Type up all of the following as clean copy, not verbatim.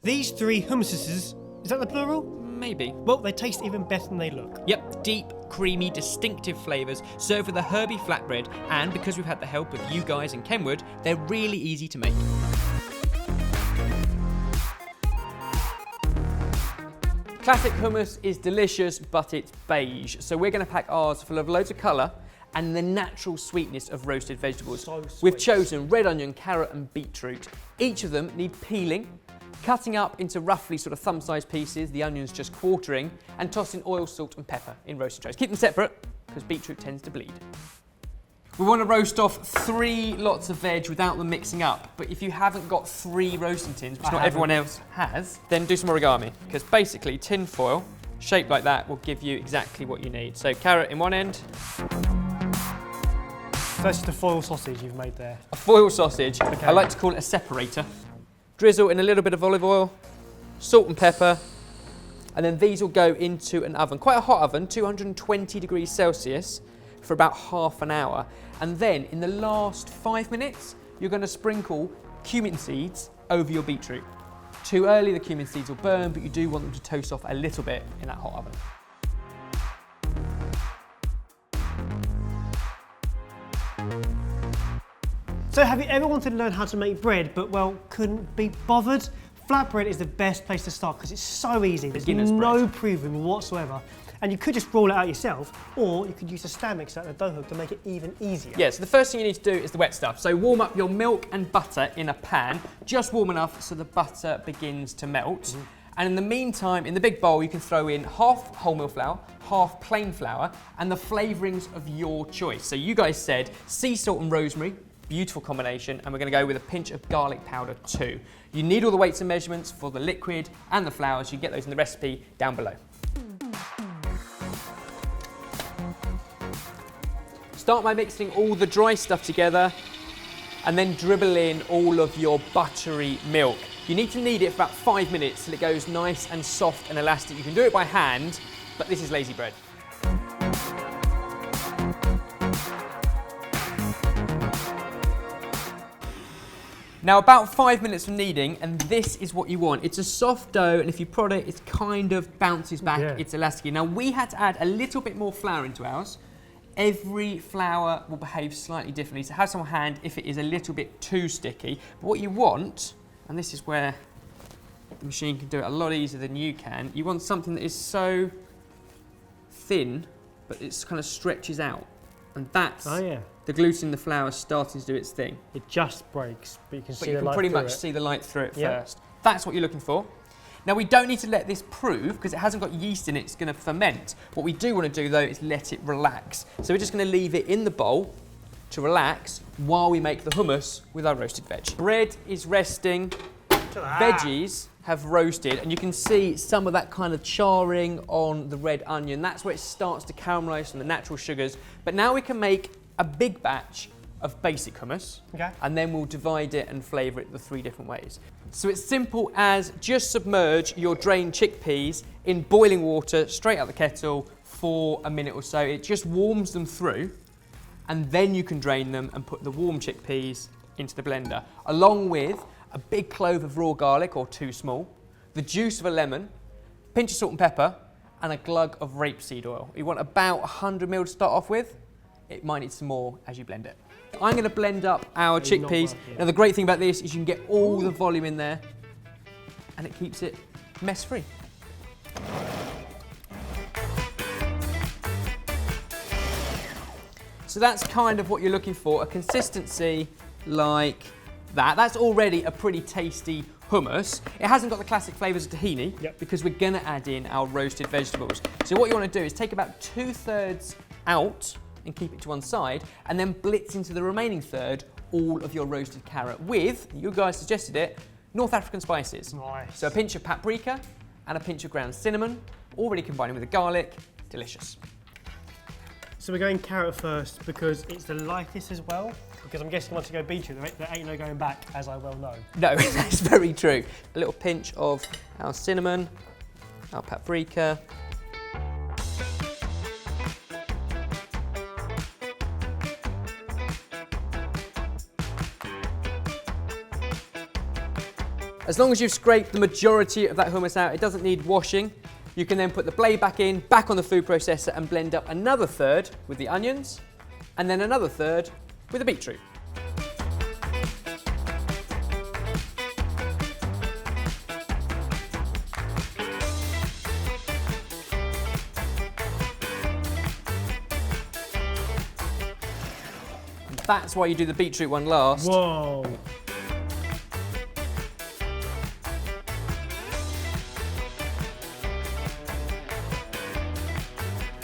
These 3 hummuses, is that the plural? Maybe. Well, they taste even better than they look. Yep, deep, creamy, distinctive flavours, served with a herby flatbread, and because we've had the help of you guys in Kenwood, they're really easy to make. Classic hummus is delicious, but it's beige, so we're going to pack ours full of loads of colour and the natural sweetness of roasted vegetables. So sweet. We've chosen red onion, carrot and beetroot. Each of them need peeling, cutting up into roughly sort of thumb-sized pieces, the onions just quartering, and tossing oil, salt and pepper in roasting trays. Keep them separate, because beetroot tends to bleed. We want to roast off 3 lots of veg without them mixing up, but if you haven't got 3 roasting tins, which not everyone else has, then do some origami, because basically tin foil, shaped like that, will give you exactly what you need. So carrot in one end. That's just a foil sausage you've made there. A foil sausage, Okay. I like to call it a separator. Drizzle in a little bit of olive oil, salt and pepper, and then these will go into an oven, quite a hot oven, 220 degrees Celsius, for about half an hour. And then in the last 5 minutes, you're going to sprinkle cumin seeds over your beetroot. Too early, the cumin seeds will burn, but you do want them to toast off a little bit in that hot oven. So have you ever wanted to learn how to make bread, but well, couldn't be bothered? Flatbread is the best place to start because it's so easy. There's Beginner's no bread. proving whatsoever. And you could just roll it out yourself, or you could use a stand mixer and a dough hook to make it even easier. Yeah, so the first thing you need to do is the wet stuff. So warm up your milk and butter in a pan, just warm enough so the butter begins to melt. And in the meantime, in the big bowl, you can throw in half wholemeal flour, half plain flour, and the flavourings of your choice. So you guys said sea salt and rosemary, beautiful combination, and we're going to go with a pinch of garlic powder too. You need all the weights and measurements for the liquid and the flours. You can get those in the recipe down below. Start by mixing all the dry stuff together and then dribble in all of your buttery milk. You need to knead it for about 5 minutes till it goes nice and soft and elastic. You can do it by hand, but this is lazy bread. Now about 5 minutes of kneading, and this is what you want. It's a soft dough, and if you prod it, it kind of bounces back, Yeah. It's elastic. Now we had to add a little bit more flour into ours. Every flour will behave slightly differently, so have some on hand if it is a little bit too sticky. But what you want, and this is where the machine can do it a lot easier than you can, you want something that is so thin, but it kind of stretches out. And that's the gluten in the flour starting to do its thing. It just breaks, but you can see But you the can light pretty through much it. see the light through it Yeah. first. That's what you're looking for. Now we don't need to let this prove because it hasn't got yeast in it, it's going to ferment. What we do want to do though is let it relax. So we're just going to leave it in the bowl to relax while we make the hummus with our roasted veg. Bread is resting, veggies have roasted, and you can see some of that kind of charring on the red onion. That's where it starts to caramelise from the natural sugars. But now we can make a big batch of basic hummus, and then we'll divide it and flavour it the 3 different ways. So it's simple as just submerge your drained chickpeas in boiling water straight out the kettle for a minute or so. It just warms them through, and then you can drain them and put the warm chickpeas into the blender, along with a big clove of raw garlic, or 2 small, the juice of a lemon, pinch of salt and pepper, and a glug of rapeseed oil. You want about 100 ml to start off with. It might need some more as you blend it. I'm going to blend up our chickpeas. Now the great thing about this is you can get all the volume in there and it keeps it mess free. So that's kind of what you're looking for, a consistency like that. That's already a pretty tasty hummus. It hasn't got the classic flavours of tahini because we're going to add in our roasted vegetables. So what you want to do is take about 2/3 out and keep it to one side, and then blitz into the remaining third all of your roasted carrot with, you guys suggested it, North African spices. Nice. So a pinch of paprika and a pinch of ground cinnamon, already combining with the garlic, delicious. So we're going carrot first because it's the lightest as well. Because I'm guessing once you go beetroot, there ain't no going back, as I well know. No, that's very true. A little pinch of our cinnamon, our paprika. A As long as you've scraped the majority of that hummus out, it doesn't need washing. You can then put the blade back in, back on the food processor and blend up another third with the onions and then another third with the beetroot. And that's why you do the beetroot one last. Whoa.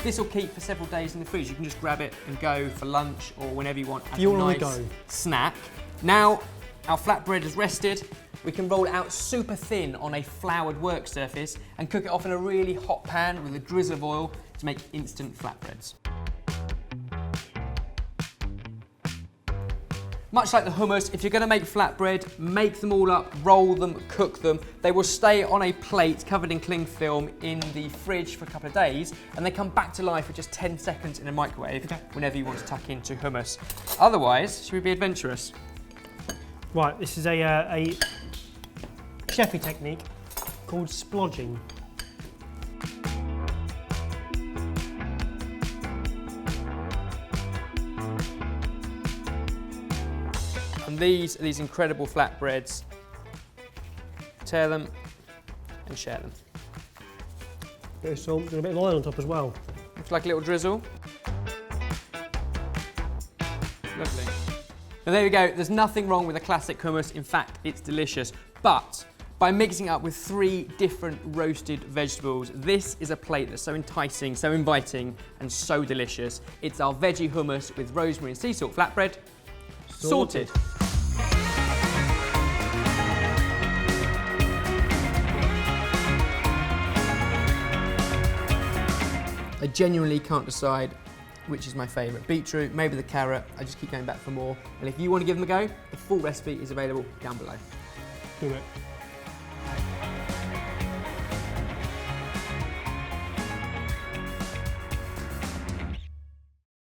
This will keep for several days in the fridge. You can just grab it and go for lunch or whenever you want as You a want nice to go. snack. Now, our flatbread is rested. We can roll it out super thin on a floured work surface and cook it off in a really hot pan with a drizzle of oil to make instant flatbreads. Much like the hummus, if you're going to make flatbread, make them all up, roll them, cook them. They will stay on a plate covered in cling film in the fridge for a couple of days, and they come back to life for just 10 seconds in a microwave whenever you want to tuck into hummus. Otherwise, should we be adventurous? Right, this is a chefy technique called splodging. And these are these incredible flatbreads. Tear them and share them. Bit of salt and a bit of oil on top as well. Looks like a little drizzle. Lovely. Now there we go, there's nothing wrong with a classic hummus. In fact, it's delicious. But by mixing it up with 3 different roasted vegetables, this is a plate that's so enticing, so inviting, and so delicious. It's our veggie hummus with rosemary and sea salt flatbread. Sorted. I genuinely can't decide which is my favourite. Beetroot, maybe the carrot. I just keep going back for more. And if you want to give them a go, the full recipe is available down below. Do it.